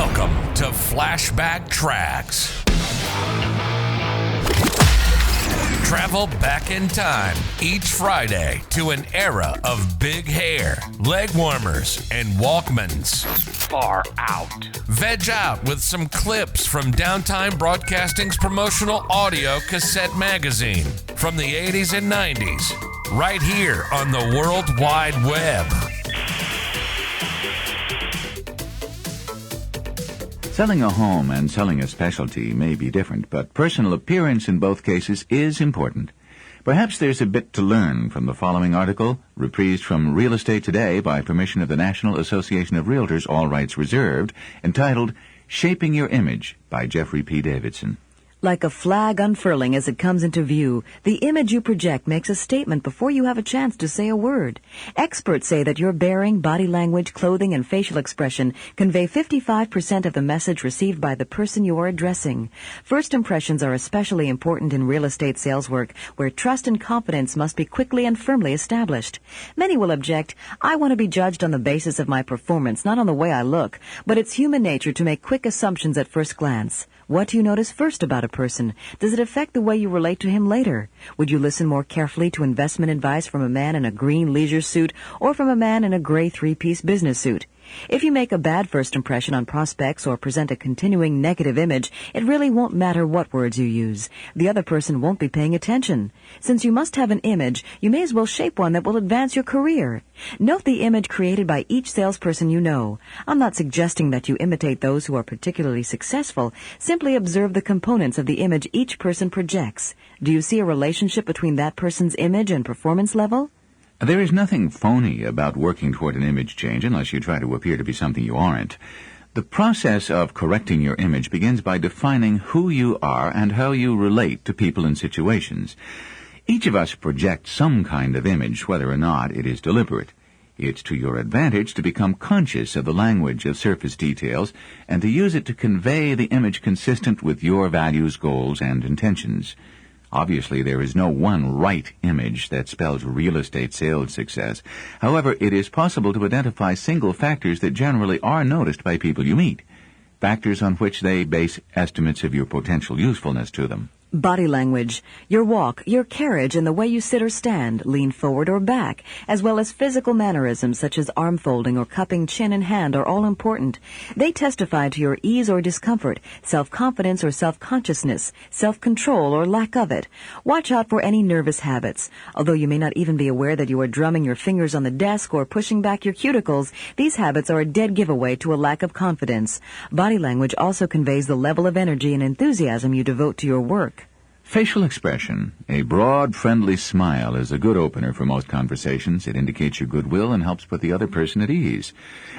Welcome to Flashback Tracks. Travel back in time each Friday to an era of big hair, leg warmers, and Walkmans. Far out. Veg out with some clips from Downtime Broadcasting's promotional audio cassette magazine from the 80s and 90s, right here on the World Wide Web. Selling a home and selling a specialty may be different, but personal appearance in both cases is important. Perhaps there's a bit to learn from the following article, reprised from Real Estate Today by permission of the National Association of Realtors, all rights reserved, entitled Shaping Your Image by Jeffrey P. Davidson. Like a flag unfurling as it comes into view, the image you project makes a statement before you have a chance to say a word. Experts say that your bearing, body language, clothing, and facial expression convey 55% of the message received by the person you are addressing. First impressions are especially important in real estate sales work, where trust and confidence must be quickly and firmly established. Many will object, I want to be judged on the basis of my performance, not on the way I look, but it's human nature to make quick assumptions at first glance. What do you notice first about a person? Does it affect the way you relate to him later? Would you listen more carefully to investment advice from a man in a green leisure suit or from a man in a gray three-piece business suit? If you make a bad first impression on prospects or present a continuing negative image, it really won't matter what words you use. The other person won't be paying attention. Since you must have an image, you may as well shape one that will advance your career. Note the image created by each salesperson you know. I'm not suggesting that you imitate those who are particularly successful. Simply observe the components of the image each person projects. Do you see a relationship between that person's image and performance level? There is nothing phony about working toward an image change unless you try to appear to be something you aren't. The process of correcting your image begins by defining who you are and how you relate to people and situations. Each of us projects some kind of image, whether or not it is deliberate. It's to your advantage to become conscious of the language of surface details and to use it to convey the image consistent with your values, goals, and intentions. Obviously, there is no one right image that spells real estate sales success. However, it is possible to identify single factors that generally are noticed by people you meet, factors on which they base estimates of your potential usefulness to them. Body language, your walk, your carriage, and the way you sit or stand, lean forward or back, as well as physical mannerisms such as arm folding or cupping chin and hand are all important. They testify to your ease or discomfort, self-confidence or self-consciousness, self-control or lack of it. Watch out for any nervous habits. Although you may not even be aware that you are drumming your fingers on the desk or pushing back your cuticles, these habits are a dead giveaway to a lack of confidence. Body language also conveys the level of energy and enthusiasm you devote to your work. Facial expression. A broad, friendly smile is a good opener for most conversations. It indicates your goodwill and helps put the other person at ease.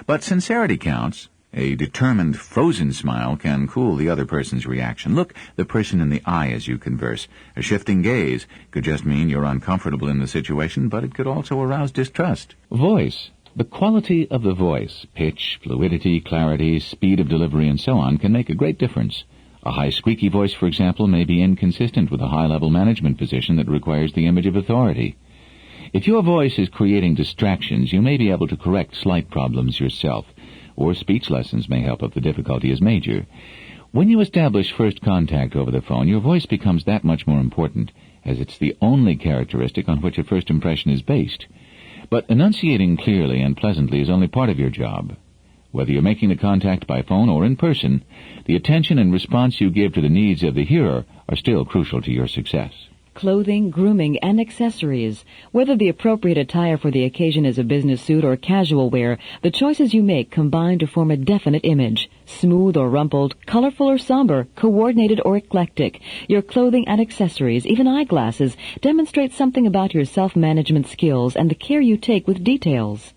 But sincerity counts. A determined, frozen smile can cool the other person's reaction. Look the person in the eye as you converse. A shifting gaze could just mean you're uncomfortable in the situation, but it could also arouse distrust. Voice. The quality of the voice, pitch, fluidity, clarity, speed of delivery, and so on, can make a great difference. A high squeaky voice, for example, may be inconsistent with a high-level management position that requires the image of authority. If your voice is creating distractions, you may be able to correct slight problems yourself, or speech lessons may help if the difficulty is major. When you establish first contact over the phone, your voice becomes that much more important, as it's the only characteristic on which a first impression is based. But enunciating clearly and pleasantly is only part of your job. Whether you're making the contact by phone or in person, the attention and response you give to the needs of the hearer are still crucial to your success. Clothing, grooming, and accessories. Whether the appropriate attire for the occasion is a business suit or casual wear, the choices you make combine to form a definite image. Smooth or rumpled, colorful or somber, coordinated or eclectic. Your clothing and accessories, even eyeglasses, demonstrate something about your self-management skills and the care you take with details.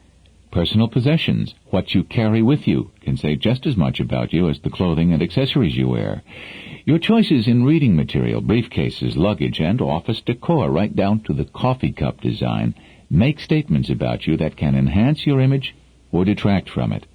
Personal possessions, what you carry with you, can say just as much about you as the clothing and accessories you wear. Your choices in reading material, briefcases, luggage, and office decor, right down to the coffee cup design, make statements about you that can enhance your image or detract from it.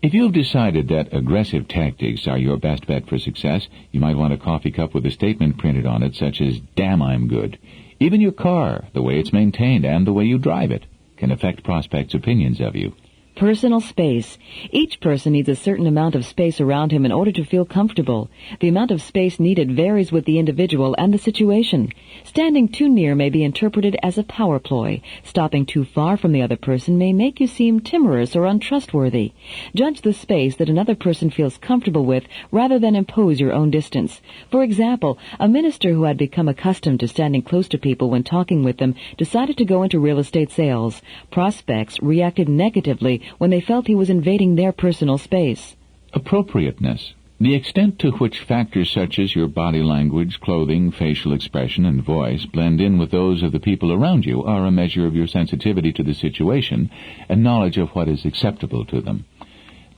If you've decided that aggressive tactics are your best bet for success, you might want a coffee cup with a statement printed on it, such as, "Damn, I'm good." Even your car, the way it's maintained and the way you drive it, can affect prospects' opinions of you. Personal space. Each person needs a certain amount of space around him in order to feel comfortable. The amount of space needed varies with the individual and the situation. Standing too near may be interpreted as a power ploy. Stopping too far from the other person may make you seem timorous or untrustworthy. Judge the space that another person feels comfortable with rather than impose your own distance. For example, a minister who had become accustomed to standing close to people when talking with them decided to go into real estate sales. Prospects reacted negatively when they felt he was invading their personal space. Appropriateness. The extent to which factors such as your body language, clothing, facial expression, and voice blend in with those of the people around you are a measure of your sensitivity to the situation and knowledge of what is acceptable to them.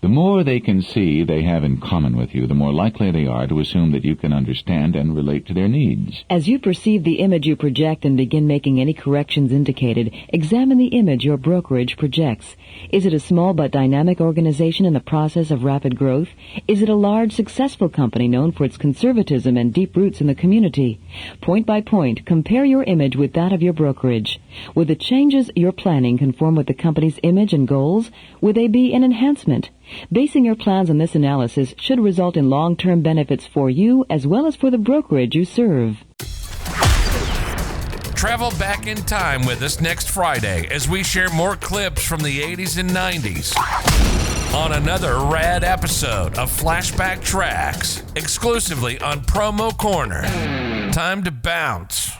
The more they can see they have in common with you, the more likely they are to assume that you can understand and relate to their needs. As you perceive the image you project and begin making any corrections indicated, examine the image your brokerage projects. Is it a small but dynamic organization in the process of rapid growth? Is it a large, successful company known for its conservatism and deep roots in the community? Point by point, compare your image with that of your brokerage. Would the changes you're planning conform with the company's image and goals? Would they be an enhancement? Basing your plans on this analysis should result in long-term benefits for you as well as for the brokerage you serve. Travel back in time with us next Friday as we share more clips from the 80s and 90s on another rad episode of Flashback Tracks, exclusively on Promo Corner. Time to bounce.